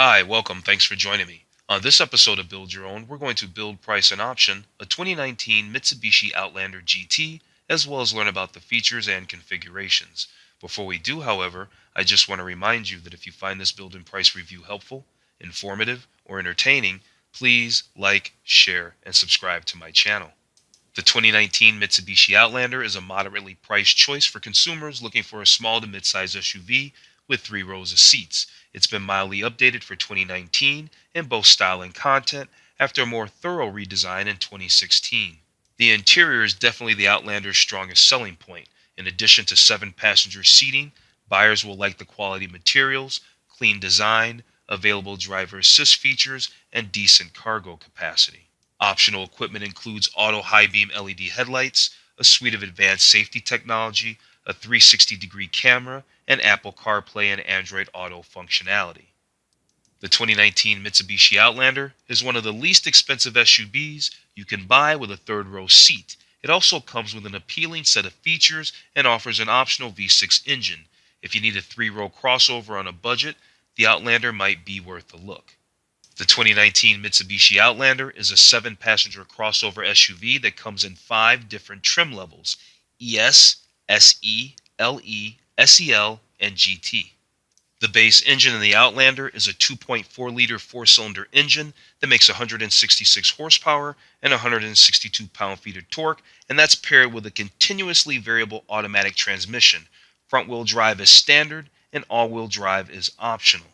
Hi, welcome. Thanks for joining me. On this episode of Build Your Own, we're going to build, price, and option a 2019 Mitsubishi Outlander GT, as well as learn about the features and configurations. Before we do, however, I just want to remind you that if you find this build and price review helpful, informative, or entertaining, please like, share, and subscribe to my channel. The 2019 Mitsubishi Outlander is a moderately priced choice for consumers looking for a small to mid-size SUV with 3 rows of seats. It's been mildly updated for 2019 in both style and content after a more thorough redesign in 2016. The interior is definitely the Outlander's strongest selling point. In addition to 7-passenger seating, buyers will like the quality materials, clean design, available driver assist features, and decent cargo capacity. Optional equipment includes auto high beam LED headlights, a suite of advanced safety technology, a 360-degree camera, and Apple CarPlay and Android Auto functionality. The 2019 Mitsubishi Outlander is one of the least expensive SUVs you can buy with a third-row seat. It also comes with an appealing set of features and offers an optional V6 engine. If you need a 3-row crossover on a budget, the Outlander might be worth a look. The 2019 Mitsubishi Outlander is a 7-passenger crossover SUV that comes in 5 different trim levels: ES, SE, LE, SEL, and GT. The base engine in the Outlander is a 2.4-liter 4-cylinder engine that makes 166 horsepower and 162 pound-feet of torque, and that's paired with a continuously variable automatic transmission. Front-wheel drive is standard, and all-wheel drive is optional.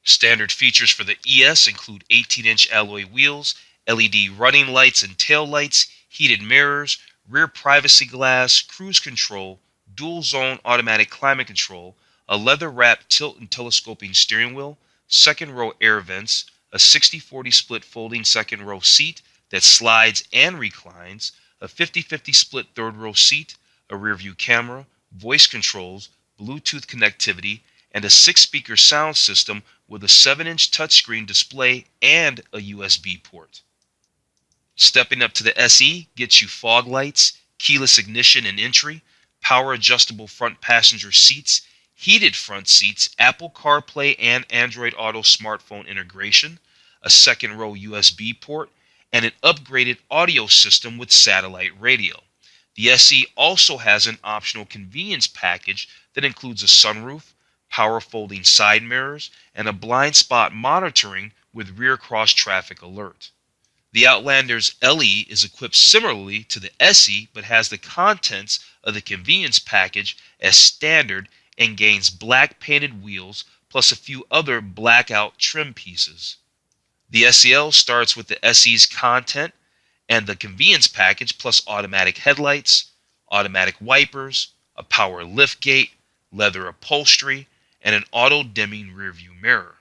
Standard features for the ES include 18-inch alloy wheels, LED running lights and tail lights, heated mirrors, rear privacy glass, cruise control, dual-zone automatic climate control, a leather-wrapped tilt and telescoping steering wheel, second-row air vents, a 60-40 split folding second-row seat that slides and reclines, a 50-50 split third-row seat, a rear-view camera, voice controls, Bluetooth connectivity, and a 6-speaker sound system with a 7-inch touchscreen display and a USB port. Stepping up to the SE gets you fog lights, keyless ignition and entry, power adjustable front passenger seats, heated front seats, Apple CarPlay and Android Auto smartphone integration, a second-row USB port, and an upgraded audio system with satellite radio. The SE also has an optional convenience package that includes a sunroof, power folding side mirrors, and a blind spot monitoring with rear cross traffic alert. The Outlander's LE is equipped similarly to the SE but has the contents of the convenience package as standard and gains black painted wheels plus a few other blackout trim pieces. The SEL starts with the SE's content and the convenience package plus automatic headlights, automatic wipers, a power liftgate, leather upholstery, and an auto-dimming rearview mirror.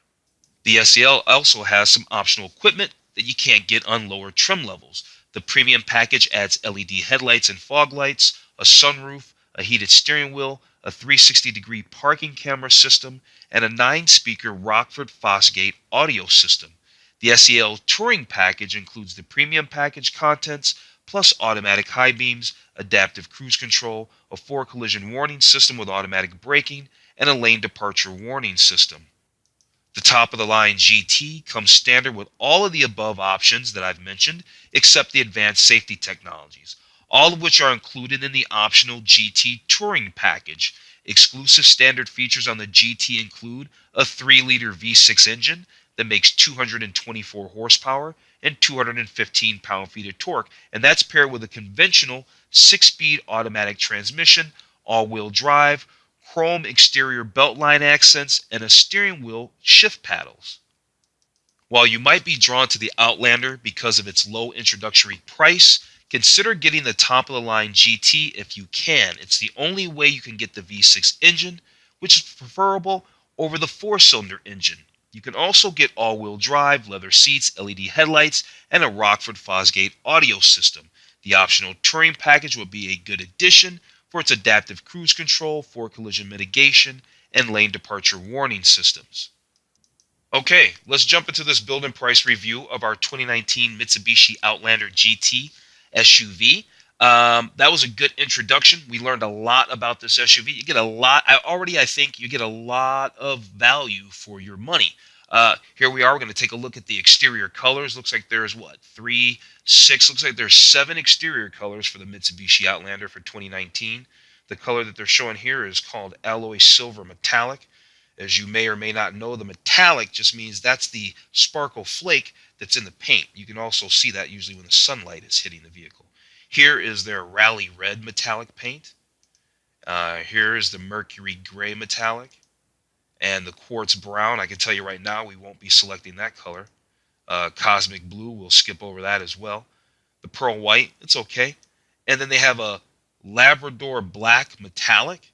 The SEL also has some optional equipment that you can't get on lower trim levels. The premium package adds LED headlights and fog lights, a sunroof, a heated steering wheel, a 360-degree parking camera system, and a 9-speaker Rockford Fosgate audio system. The SEL Touring package includes the premium package contents plus automatic high beams, adaptive cruise control, a 4-collision warning system with automatic braking, and a lane departure warning system. The top-of-the-line GT comes standard with all of the above options that I've mentioned, except the advanced safety technologies, all of which are included in the optional GT Touring package. Exclusive standard features on the GT include a 3-liter V6 engine that makes 224 horsepower and 215 pound-feet of torque, and that's paired with a conventional 6-speed automatic transmission, all-wheel drive, chrome exterior beltline accents, and a steering wheel shift paddles. While you might be drawn to the Outlander because of its low introductory price, consider getting the top-of-the-line GT if you can. It's the only way you can get the V6 engine, which is preferable over the 4-cylinder engine. You can also get all-wheel drive, leather seats, LED headlights, and a Rockford Fosgate audio system. The optional Touring package will be a good addition for its adaptive cruise control, 4-collision mitigation, and lane departure warning systems. Okay, let's jump into this build and price review of our 2019 Mitsubishi Outlander GT SUV. That was a good introduction. We learned a lot about this SUV. You get a lot. I think you get a lot of value for your money. Here we are. We're going to take a look at the exterior colors. Looks like there's what, 3, 6. Looks like there's 7 exterior colors for the Mitsubishi Outlander for 2019. The color that they're showing here is called alloy silver metallic. As you may or may not know, the metallic just means that's the sparkle flake that's in the paint. You can also see that usually when the sunlight is hitting the vehicle. Here is their rally red metallic paint. Here is the mercury gray metallic. And the quartz brown, I can tell you right now, we won't be selecting that color. Cosmic blue, we'll skip over that as well. The pearl white, it's okay. And then they have a Labrador black metallic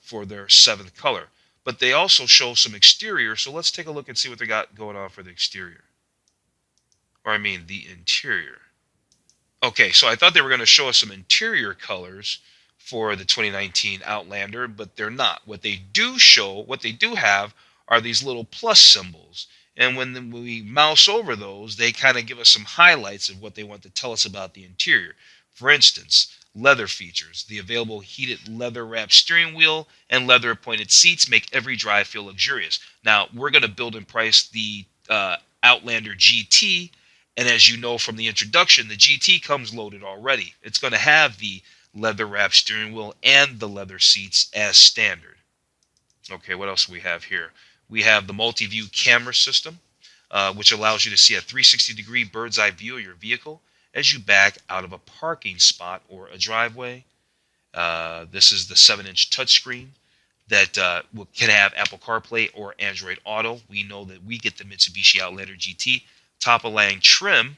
for their 7th color. But they also show some exterior, so let's take a look and see what they got going on for the exterior. Or I mean the interior. Okay, so I thought they were going to show us some interior colors for the 2019 Outlander, but they're not. What they do have are these little plus symbols. And when we mouse over those, they kind of give us some highlights of what they want to tell us about the interior. For instance, leather features. The available heated leather-wrapped steering wheel and leather-appointed seats make every drive feel luxurious. Now, we're going to build and price the Outlander GT, and as you know from the introduction, the GT comes loaded already. It's going to have the leather-wrapped steering wheel and the leather seats as standard. Okay, what else do we have here? We have the multi-view camera system, which allows you to see a 360-degree bird's-eye view of your vehicle as you back out of a parking spot or a driveway. This is the 7-inch touchscreen that can have Apple CarPlay or Android Auto. We know that we get the Mitsubishi Outlander GT top-of-line trim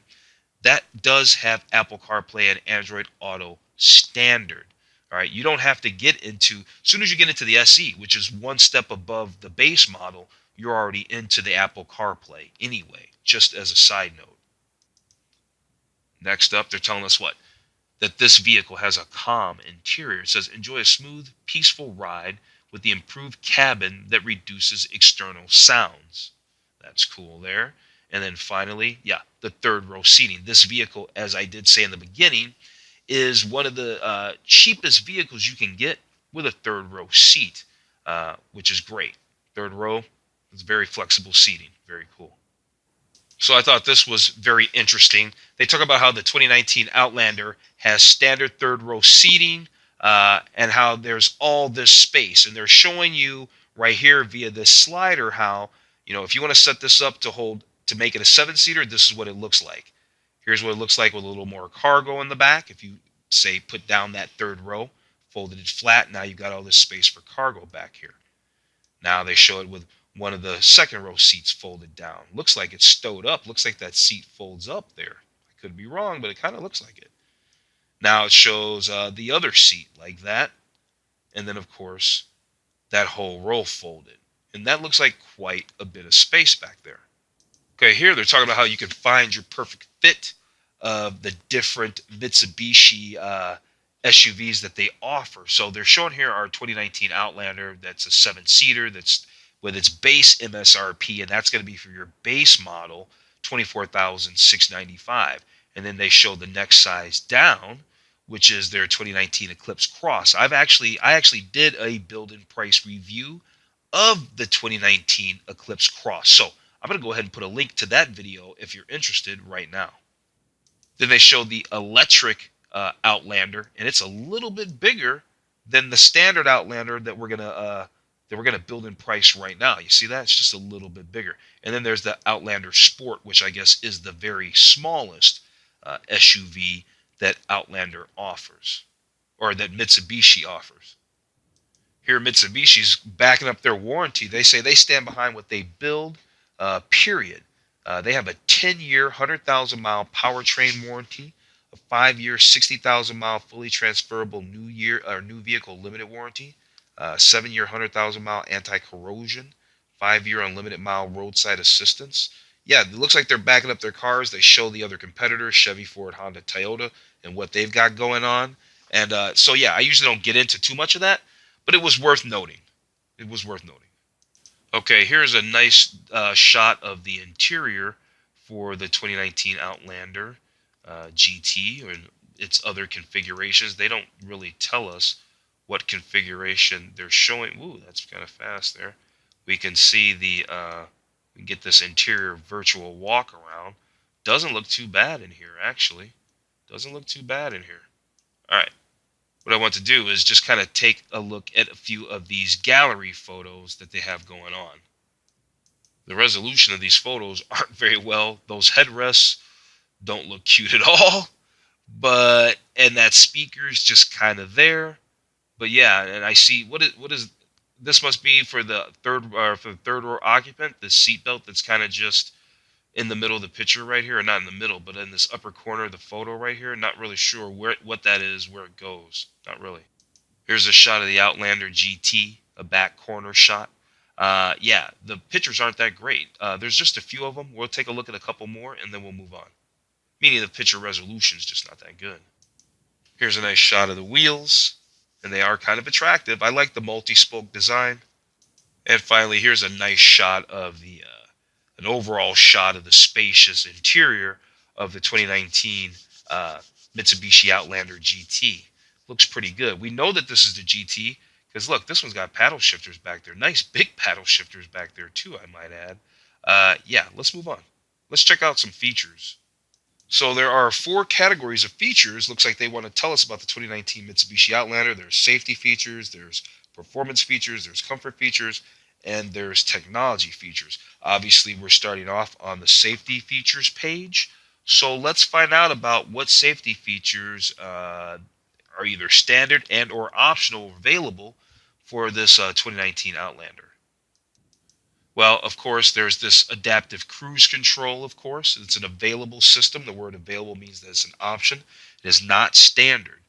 that does have Apple CarPlay and Android Auto standard. All right, you don't have to get into, as soon as you get into the SE, which is one step above the base model, you're already into the Apple CarPlay anyway, just as a side note. Next up, they're telling us what? That this vehicle has a calm interior. It says, enjoy a smooth, peaceful ride with the improved cabin that reduces external sounds. That's cool there. And then finally, the 3rd row seating. This vehicle, as I did say in the beginning, is one of the cheapest vehicles you can get with a 3rd row seat, which is great. 3rd row is very flexible seating. Very cool. So I thought this was very interesting. They talk about how the 2019 Outlander has standard 3rd row seating and how there's all this space. And they're showing you right here via this slider how, if you want to set this up to make it a 7-seater, this is what it looks like. Here's what it looks like with a little more cargo in the back. If you, say, put down that 3rd row, folded it flat, now you've got all this space for cargo back here. Now they show it with one of the 2nd row seats folded down. Looks like it's stowed up. Looks like that seat folds up there. I could be wrong, but it kind of looks like it. Now it shows the other seat like that. And then, of course, that whole row folded. And that looks like quite a bit of space back there. Okay, here they're talking about how you can find your perfect fit of the different Mitsubishi SUVs that they offer. So they're showing here our 2019 Outlander. That's a 7-seater. That's with its base MSRP, and that's going to be for your base model, $24,695. And then they show the next size down, which is their 2019 Eclipse Cross. I actually did a build and price review of the 2019 Eclipse Cross. So I'm going to go ahead and put a link to that video if you're interested right now. Then they show the electric Outlander, and it's a little bit bigger than the standard Outlander that we're gonna build in price right now. You see that? It's just a little bit bigger. And then there's the Outlander Sport, which I guess is the very smallest SUV that Outlander offers, or that Mitsubishi offers. Here Mitsubishi's backing up their warranty. They say they stand behind what they build, period. They have a 10-year, 100,000-mile powertrain warranty, a 5-year, 60,000-mile fully transferable new vehicle limited warranty, 7-year, 100,000-mile anti-corrosion, 5-year unlimited mile roadside assistance. Yeah, it looks like they're backing up their cars. They show the other competitors, Chevy, Ford, Honda, Toyota, and what they've got going on. And so, yeah, I usually don't get into too much of that, but it was worth noting. It was worth noting. Okay, here's a nice shot of the interior for the 2019 Outlander GT and its other configurations. They don't really tell us what configuration they're showing. Ooh, that's kind of fast there. We can see the We can get this interior virtual walk around. Doesn't look too bad in here, actually. Doesn't look too bad in here. All right. What I want to do is just kind of take a look at a few of these gallery photos that they have going on. The resolution of these photos aren't very well. Those headrests don't look cute at all. And that speaker's just kind of there. But yeah, and I see what is this must be for the third row occupant, the seatbelt that's kind of just in the middle of the picture right here, or not in the middle, but in this upper corner of the photo right here. Not really sure what that is, where it goes. Not really. Here's a shot of the Outlander GT, a back corner shot. Yeah, the pictures aren't that great. There's just a few of them. We'll take a look at a couple more, and then we'll move on. Meaning the picture resolution is just not that good. Here's a nice shot of the wheels, and they are kind of attractive. I like the multi-spoke design. And finally, here's a nice shot of an overall shot of the spacious interior of the 2019 Mitsubishi Outlander GT. Looks pretty good. We know that this is the GT because look, this one's got paddle shifters back there. Nice big paddle shifters back there too, I might add. Yeah, let's move on. Let's check out some features. So there are 4 categories of features. Looks like they want to tell us about the 2019 Mitsubishi Outlander. There's safety features, there's performance features, there's comfort features, and there's technology features. Obviously, we're starting off on the safety features page. So let's find out about what safety features are either standard and or optional available for this 2019 Outlander. Well, of course, there's this adaptive cruise control, of course. It's an available system. The word available means that it's an option. It is not standard.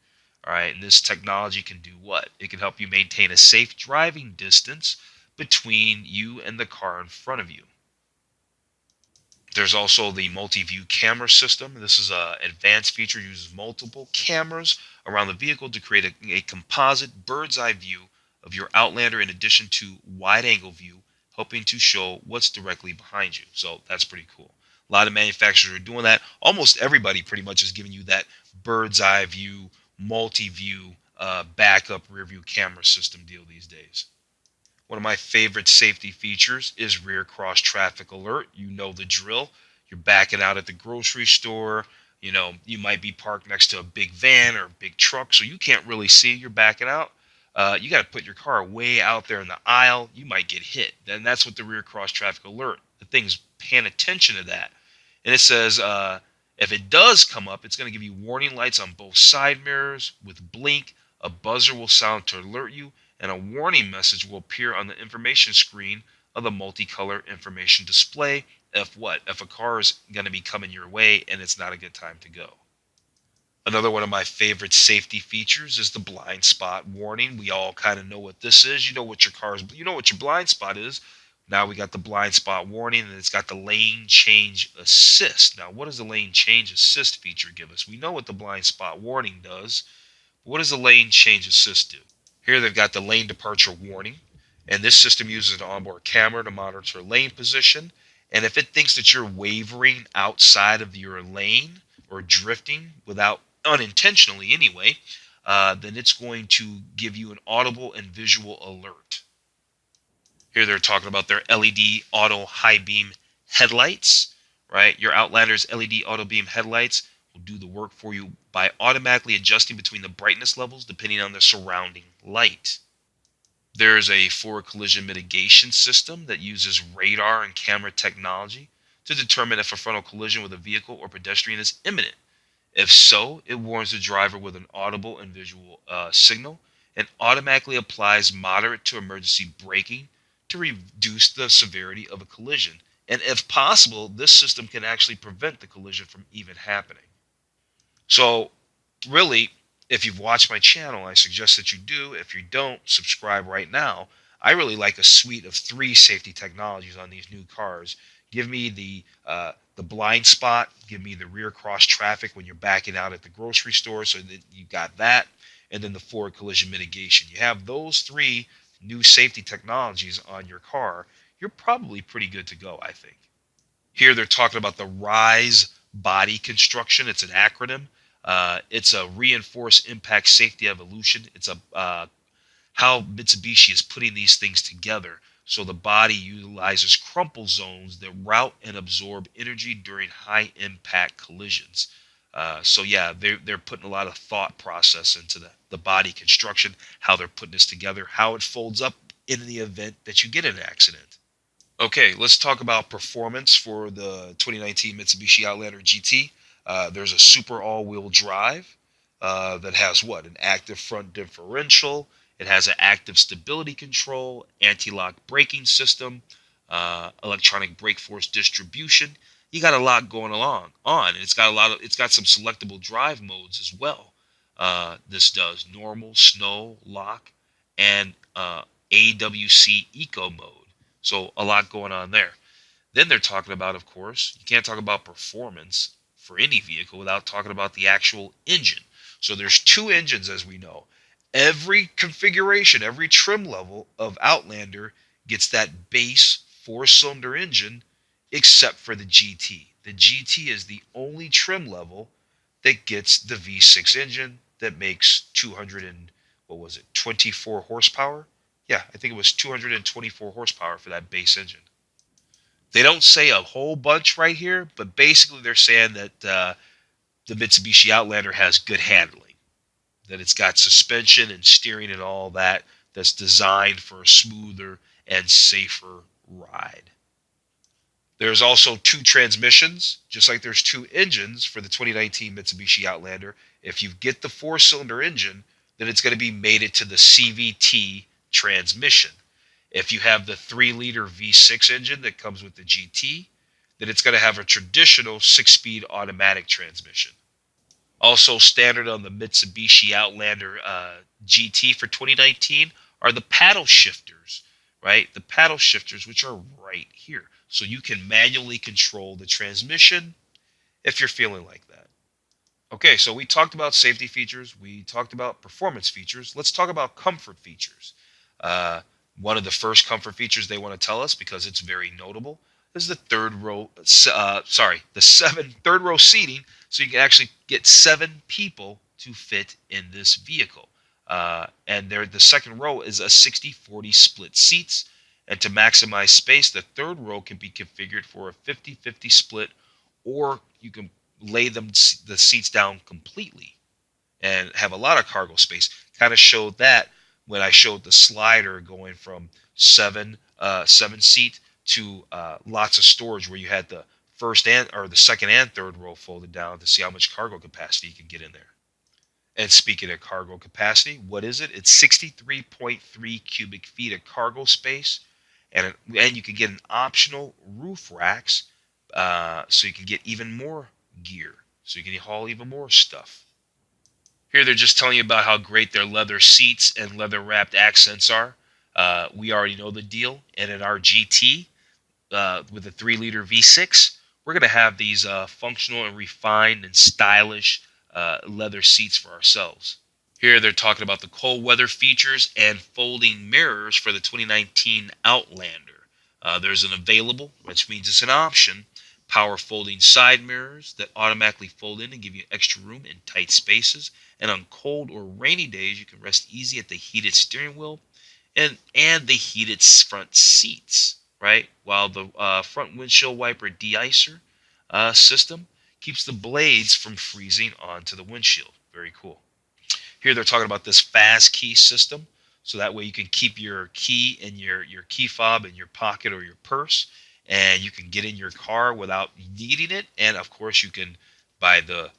All right, and this technology can do what? It can help you maintain a safe driving distance between you and the car in front of you. There's also the multi-view camera system. This is an advanced feature, uses multiple cameras around the vehicle to create a composite bird's eye view of your Outlander in addition to wide angle view, helping to show what's directly behind you. So that's pretty cool. A lot of manufacturers are doing that. Almost everybody pretty much is giving you that bird's eye view, multi-view, backup rear view camera system deal these days. One of my favorite safety features is rear cross traffic alert. You know the drill. You're backing out at the grocery store. You know, you might be parked next to a big van or a big truck, so you can't really see you're backing out. You got to put your car way out there in the aisle. You might get hit. And that's what the rear cross traffic alert. The thing's paying attention to that. And it says if it does come up, it's going to give you warning lights on both side mirrors with blink. A buzzer will sound to alert you, and a warning message will appear on the information screen of the multicolor information display if a car is going to be coming your way and it's not a good time to go. Another one of my favorite safety features is the blind spot warning. We all kind of know what this is. You know what your blind spot is. Now we got the blind spot warning, and it's got the lane change assist. Now, what does the lane change assist feature give us? We know what the blind spot warning does. But what does the lane change assist do? Here they've got the lane departure warning, and this system uses an onboard camera to monitor lane position. And if it thinks that you're wavering outside of your lane or drifting without unintentionally anyway, then it's going to give you an audible and visual alert. Here they're talking about their LED auto high beam headlights, right? Your Outlander's LED auto beam headlights will do the work for you by automatically adjusting between the brightness levels depending on the surrounding light. There's a forward collision mitigation system that uses radar and camera technology to determine if a frontal collision with a vehicle or pedestrian is imminent. If so, it warns the driver with an audible and visual signal and automatically applies moderate to emergency braking to reduce the severity of a collision. And if possible, this system can actually prevent the collision from even happening. So, really, if you've watched my channel, I suggest that you do. If you don't, subscribe right now. I really like a suite of 3 safety technologies on these new cars. Give me the blind spot. Give me the rear cross traffic when you're backing out at the grocery store, so that you got that, and then the forward collision mitigation. You have those 3 new safety technologies on your car, you're probably pretty good to go, I think. Here they're talking about the RISE body construction. It's an acronym. It's a reinforced impact safety evolution. It's how Mitsubishi is putting these things together So the body utilizes crumple zones that route and absorb energy during high impact collisions. So yeah, they're putting a lot of thought process into the body construction, how they're putting this together, how it folds up in the event that you get in an accident. Okay, let's talk about performance for the 2019 Mitsubishi Outlander GT. There's a super all-wheel drive that has what? An active front differential. It has an active stability control, anti-lock braking system, electronic brake force distribution. You got a lot going along on. It's got a lot of. It's got some selectable drive modes as well. This does normal, snow, lock, and AWC Eco mode. So a lot going on there. Then they're talking about, of course, you can't talk about performance for any vehicle without talking about the actual engine. So there's two engines, as we know. Every configuration, every trim level of Outlander gets that base four-cylinder engine, except for the GT. The GT is the only trim level that gets the V6 engine that makes 200 and what was it, 24 horsepower? Yeah, I think it was 224 horsepower for that base engine. They don't say a whole bunch right here, but basically they're saying that the Mitsubishi Outlander has good handling, that it's got suspension and steering and all that that's designed for a smoother and safer ride. There's also two transmissions, just like there's two engines for the 2019 Mitsubishi Outlander. If you get the four-cylinder engine, then it's going to be mated to the CVT transmission. If you have the 3-liter V6 engine that comes with the GT, then it's going to have a traditional 6-speed automatic transmission. Also standard on the Mitsubishi Outlander GT for 2019 are the paddle shifters, right? The paddle shifters, which are right here. So you can manually control the transmission if you're feeling like that. Okay, so we talked about safety features. We talked about performance features. Let's talk about comfort features. Uh, One of the first comfort features they want to tell us, because it's very notable, is the third row seating, so you can actually get 7 people to fit in this vehicle. And the second row is a 60-40 split seats. And to maximize space, the third row can be configured for a 50-50 split, or you can lay the seats down completely and have a lot of cargo space. Kind of showed that when I showed the slider going from 7 seat to lots of storage, where you had the second and third row folded down to see how much cargo capacity you can get in there. And speaking of cargo capacity, what is it? It's 63.3 cubic feet of cargo space, and you can get an optional roof racks, so you can get even more gear, so you can haul even more stuff. Here they're just telling you about how great their leather seats and leather wrapped accents are. We already know the deal, and in our GT with a 3-liter V6, we're going to have these functional and refined and stylish leather seats for ourselves. Here they're talking about the cold weather features and folding mirrors for the 2019 Outlander. There's an available, which means it's an option, power folding side mirrors that automatically fold in and give you extra room in tight spaces. And on cold or rainy days, you can rest easy at the heated steering wheel and the heated front seats, right? While the front windshield wiper de-icer system keeps the blades from freezing onto the windshield. Very cool. Here they're talking about this fast key system, so that way you can keep your key in your key fob in your pocket or your purse, and you can get in your car without needing it. And of course, you can, by the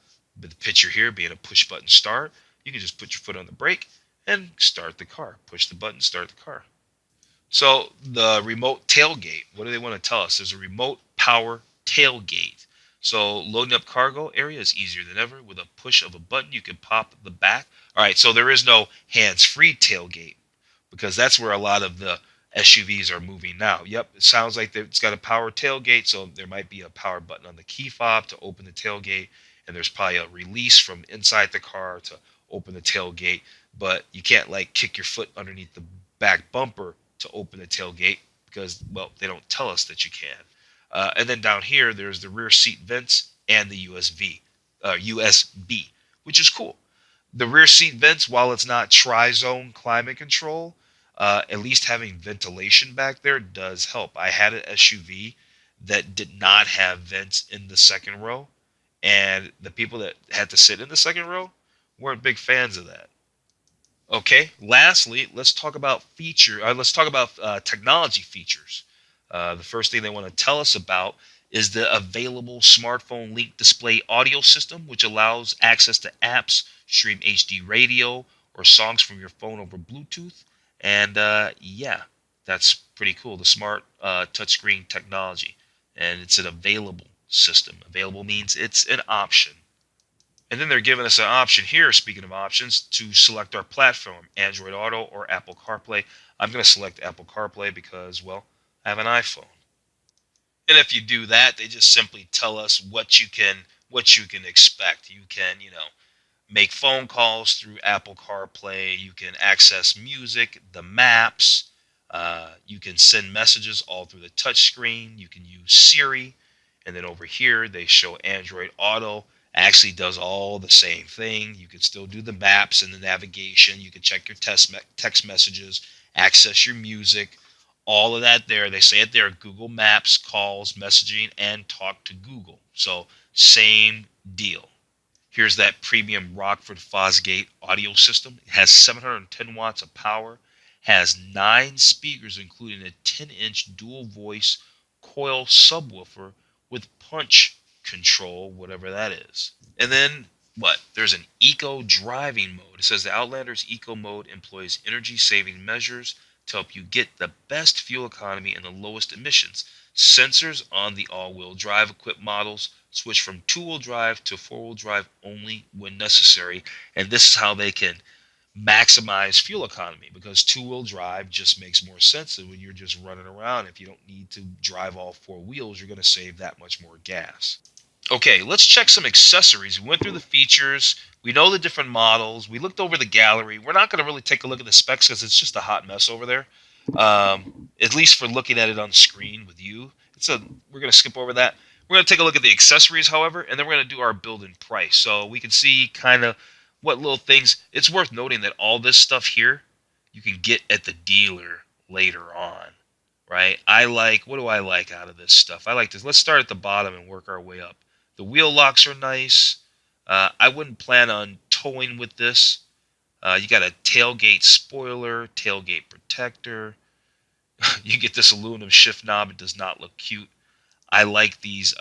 picture here being a push button start, you can just put your foot on the brake and start the car. Push the button, start the car. So the remote tailgate, what do they want to tell us? There's a remote power tailgate. So loading up cargo area is easier than ever. With a push of a button, you can pop the back. All right, so there is no hands-free tailgate, because that's where a lot of the SUVs are moving now. Yep, it sounds like it's got a power tailgate, so there might be a power button on the key fob to open the tailgate, and there's probably a release from inside the car to open the tailgate, but you can't like kick your foot underneath the back bumper to open the tailgate, because, well, they don't tell us that you can. And then down here, there's the rear seat vents and the USB, which is cool. The rear seat vents, while it's not tri-zone climate control, At least having ventilation back there does help. I had an SUV that did not have vents in the second row, and the people that had to sit in the second row weren't big fans of that. Okay. Lastly, let's talk about Let's talk about technology features. The first thing they want to tell us about is the available smartphone link display audio system, which allows access to apps, stream HD radio, or songs from your phone over Bluetooth. And yeah, that's pretty cool. The smart touchscreen technology, and it's an available system. Available means it's an option. And then they're giving us an option here, speaking of options, to select our platform, Android Auto or Apple CarPlay. I'm going to select Apple CarPlay because, well, I have an iPhone. And if you do that, they just simply tell us what you can expect. You can, make phone calls through Apple CarPlay. You can access music, the maps. You can send messages all through the touchscreen. You can use Siri. And then over here, they show Android Auto. Actually does all the same thing. You can still do the maps and the navigation. You can check your text messages, access your music, all of that there. They say it there, Google Maps, calls, messaging, and talk to Google. So same deal. Here's that premium Rockford Fosgate audio system. It has 710 watts of power, has 9 speakers, including a 10-inch dual voice coil subwoofer with punch control, whatever that is. And then what? There's an eco driving mode. It says the Outlander's eco mode employs energy saving measures to help you get the best fuel economy and the lowest emissions. Sensors on the all-wheel drive equipped models switch from two-wheel drive to four-wheel drive only when necessary. And this is how they can maximize fuel economy, because two-wheel drive just makes more sense than when you're just running around. If you don't need to drive all four wheels, you're going to save that much more gas. Okay, let's check some accessories. We went through the features. We know the different models. We looked over the gallery. We're not going to really take a look at the specs because it's just a hot mess over there. At least for looking at it on the screen with you. We're going to skip over that. We're going to take a look at the accessories, however, and then we're going to do our build and price. So we can see kind of what little things. It's worth noting that all this stuff here you can get at the dealer later on, right? What do I like out of this stuff? I like this. Let's start at the bottom and work our way up. The wheel locks are nice. I wouldn't plan on towing with this. You got a tailgate spoiler, tailgate protector. You get this aluminum shift knob. It does not look cute. I like these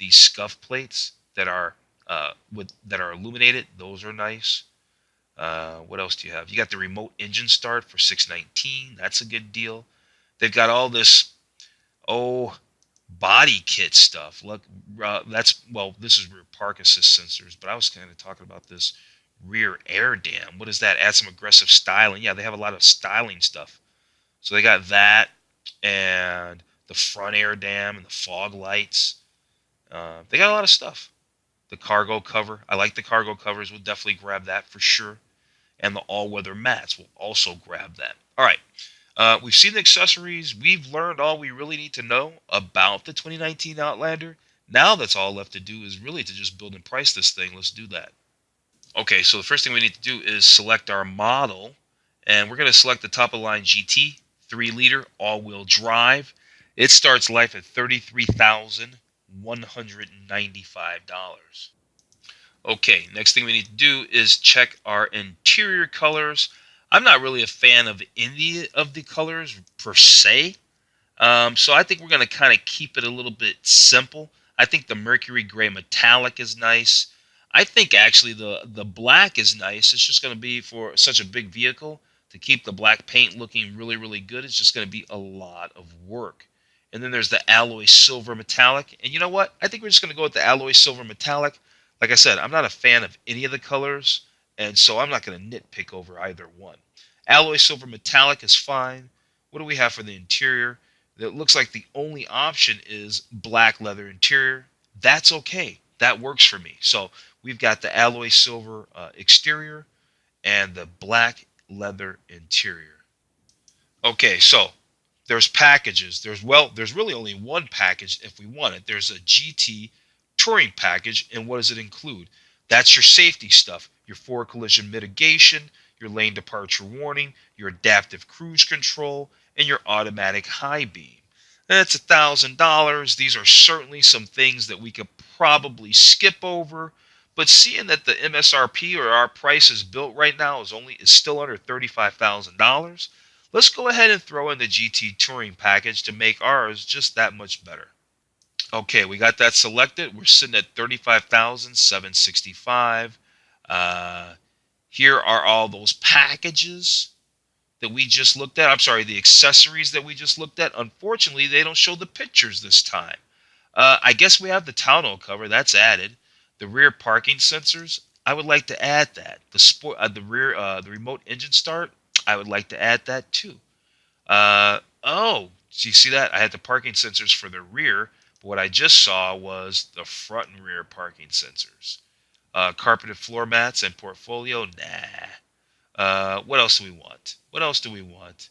scuff plates that are illuminated. Those are nice. What else do you have? You got the remote engine start for $619. That's a good deal. They've got all this body kit stuff. Look, this is rear park assist sensors, but I was kind of talking about this rear air dam. What is that? Add some aggressive styling. Yeah, they have a lot of styling stuff. So they got that and the front air dam and the fog lights. They got a lot of stuff. The cargo cover. I like the cargo covers. We'll definitely grab that for sure. And the all-weather mats. We'll also grab that. All right. We've seen the accessories. We've learned all we really need to know about the 2019 Outlander. Now that's all left to do is really to just build and price this thing. Let's do that. Okay, so the first thing we need to do is select our model. And we're going to select the top-of-the-line GT, 3-liter, all-wheel drive. It starts life at $33,195. Okay, next thing we need to do is check our interior colors. I'm not really a fan of any of the colors per se, so I think we're going to kind of keep it a little bit simple. I think the Mercury Gray Metallic is nice. I think actually the black is nice. It's just going to be, for such a big vehicle, to keep the black paint looking really, really good, it's just going to be a lot of work. And then there's the Alloy Silver Metallic. And you know what? I think we're just going to go with the Alloy Silver Metallic. Like I said, I'm not a fan of any of the colors, and so I'm not going to nitpick over either one. Alloy Silver Metallic is fine. What do we have for the interior? It looks like the only option is black leather interior. That's okay. That works for me. So we've got the Alloy Silver exterior and the black leather interior. Okay, so there's packages. There's really only one package if we want it. There's a GT touring package, and what does it include? That's your safety stuff, your forward collision mitigation, your lane departure warning, your adaptive cruise control, and your automatic high beam. That's $1,000. These are certainly some things that we could probably skip over, but seeing that the MSRP or our price is built right now is still under $35,000, let's go ahead and throw in the GT Touring package to make ours just that much better. Okay, we got that selected. We're sitting at 35,765. Here are all those packages that we just looked at. I'm sorry, the accessories that we just looked at. Unfortunately, they don't show the pictures this time. I guess we have the tonneau cover. That's added. The rear parking sensors. I would like to add that. The remote engine start. I would like to add that too. So you see that? I had the parking sensors for the rear, but what I just saw was the front and rear parking sensors. Carpeted floor mats and portfolio, nah. What else do we want? What else do we want?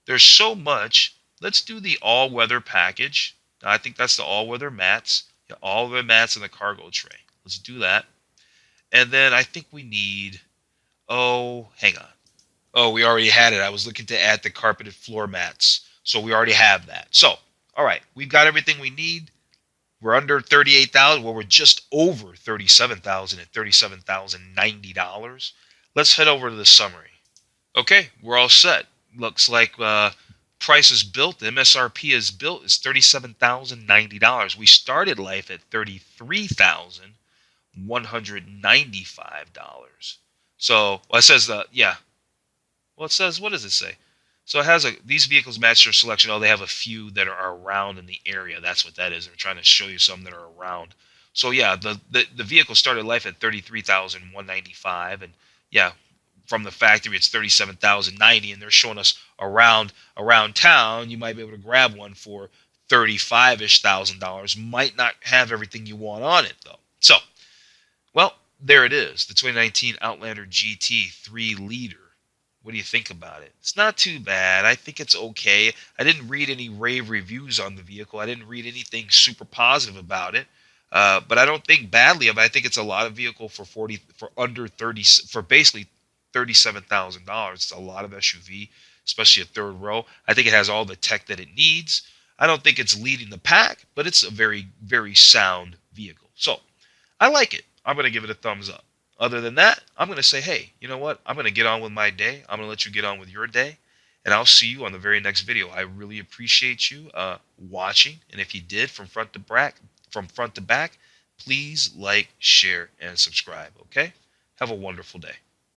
There's so much. Let's do the all-weather package. I think that's the all-weather mats. Yeah, all-weather mats in the cargo tray. Let's do that. And then I think we need, hang on. Oh, we already had it. I was looking to add the carpeted floor mats. So we already have that. So, all right, we've got everything we need. We're under 38,000. Well, we're just over 37,000 at $37,090. Let's head over to the summary. Okay, we're all set. Looks like price is built. The MSRP is built is $37,090. We started life at $33,195. So it says Well, it says, what does it say? So it has these vehicles match your selection. Oh, they have a few that are around in the area. That's what that is. They're trying to show you some that are around. So yeah, the vehicle started life at $33,195, and yeah, from the factory it's $37,090, and they're showing us around town. You might be able to grab one for $35,000. Might not have everything you want on it though. So, well, there it is, the 2019 Outlander GT 3-liter. What do you think about it? It's not too bad. I think it's okay. I didn't read any rave reviews on the vehicle. I didn't read anything super positive about it. But I don't think badly of it. I think it's a lot of vehicle for basically $37,000. It's a lot of SUV, especially a third row. I think it has all the tech that it needs. I don't think it's leading the pack, but it's a very, very sound vehicle. So I like it. I'm going to give it a thumbs up. Other than that, I'm going to say, hey, you know what? I'm going to get on with my day. I'm going to let you get on with your day. And I'll see you on the very next video. I really appreciate you watching. And if you did from front to back, please like, share, and subscribe. Okay? Have a wonderful day.